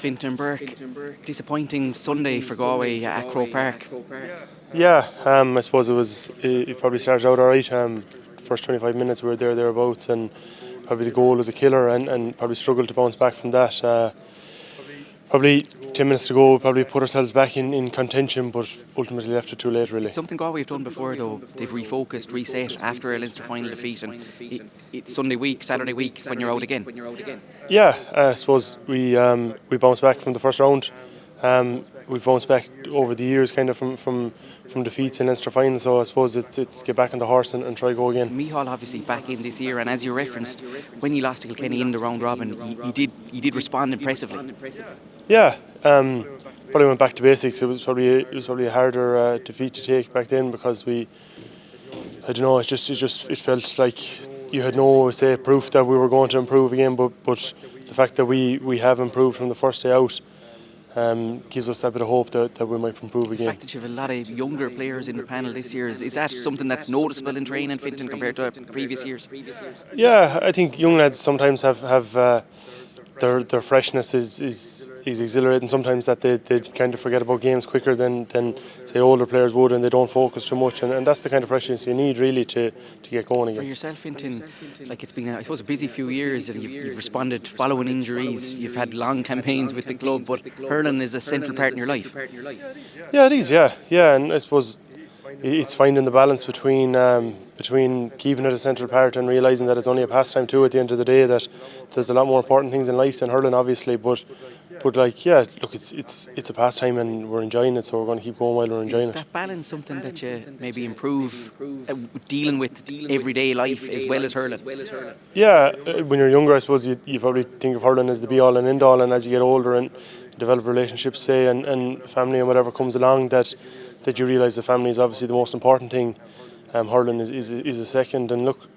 Fintan Burke. Disappointing Sunday for Galway at Croke Park. Yeah, I suppose it probably started out alright. First 25 minutes we were thereabouts, and probably the goal was a killer, and probably struggled to bounce back from that. Probably 10 minutes to go, we probably put ourselves back in contention, but ultimately left it too late, really. It's something Galway have done before, though. They've refocused, reset after a Leinster Final defeat, and it's Sunday week, Saturday week when you're out again. Yeah, I suppose we bounced back from the first round. We've bounced back over the years, kind of from defeats in Leinster Final. So I suppose it's get back on the horse and try go again. Micheál obviously back in this year, and as you referenced, when he lost to Kilkenny in the round robin, he did respond impressively. Yeah, probably went back to basics. It was probably a harder defeat to take back then, because I don't know. It felt like you had no proof that we were going to improve again. But the fact that we have improved from the first day out gives us that bit of hope that we might improve again. The fact that you have a lot of younger players in the panel this year, is that something that's noticeable in training, Fintan, compared to previous years? Yeah, I think young lads sometimes have their freshness is exhilarating. Sometimes that they kind of forget about games quicker than say older players would, and they don't focus too much, and that's the kind of freshness you need really to get going again. For yourself, Fintan, it's been I suppose a busy few years, and you've responded following injuries. You've had long campaigns with the club, but hurling is a central part in your life. Yeah, it is. Yeah, and I suppose it's finding the balance between keeping it a central part and realising that it's only a pastime too. At the end of the day, that there's a lot more important things in life than hurling, obviously. But look, it's a pastime and we're enjoying it, so we're going to keep going while we're enjoying it. Is that balance something that you maybe improve dealing with everyday life as well as hurling? Yeah, when you're younger, I suppose you probably think of hurling as the be all and end all, and as you get older and develop relationships, and family and whatever comes along, that you realise the family is obviously the most important thing. Hurling is a second, and look,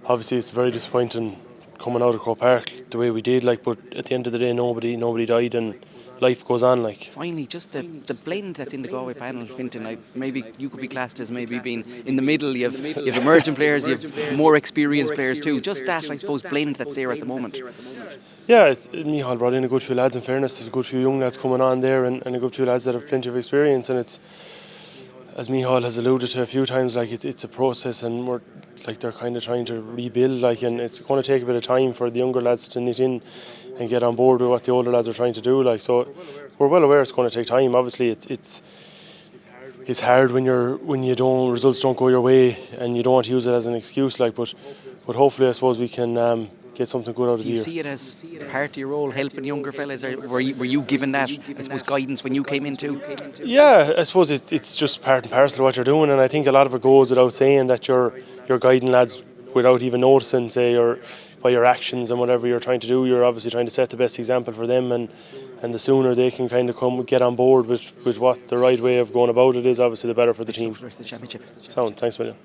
obviously it's very disappointing coming out of Croke Park the way we did, but at the end of the day nobody died, and life goes on. Finally, just the blend that's in the Galway panel, Fintan, maybe you could be classed as maybe being in the middle. You have emerging players, you have more experienced players too. Just that, I suppose, blend that's there at the moment. Yeah, Micheál brought in a good few lads. In fairness, there's a good few young lads coming on there, and a good few lads that have plenty of experience. And it's, as Micheál has alluded to a few times, it's a process, and we're they're kind of trying to rebuild, and it's going to take a bit of time for the younger lads to knit in and get on board with what the older lads are trying to do. So we're well aware it's going to take time. Obviously, it's hard when results don't go your way, and you don't want to use it as an excuse. But hopefully, I suppose we can get something good out of the year. Do you see it as part of your role, helping younger fellas, or were you given that, I suppose, guidance when you came in too? Yeah, I suppose it's just part and parcel of what you're doing, and I think a lot of it goes without saying, that you're guiding lads without even noticing, or by your actions and whatever you're trying to do. You're obviously trying to set the best example for them, and the sooner they can kind of get on board with what the right way of going about it is, obviously the better for the team. The championship. Sound, thanks, William.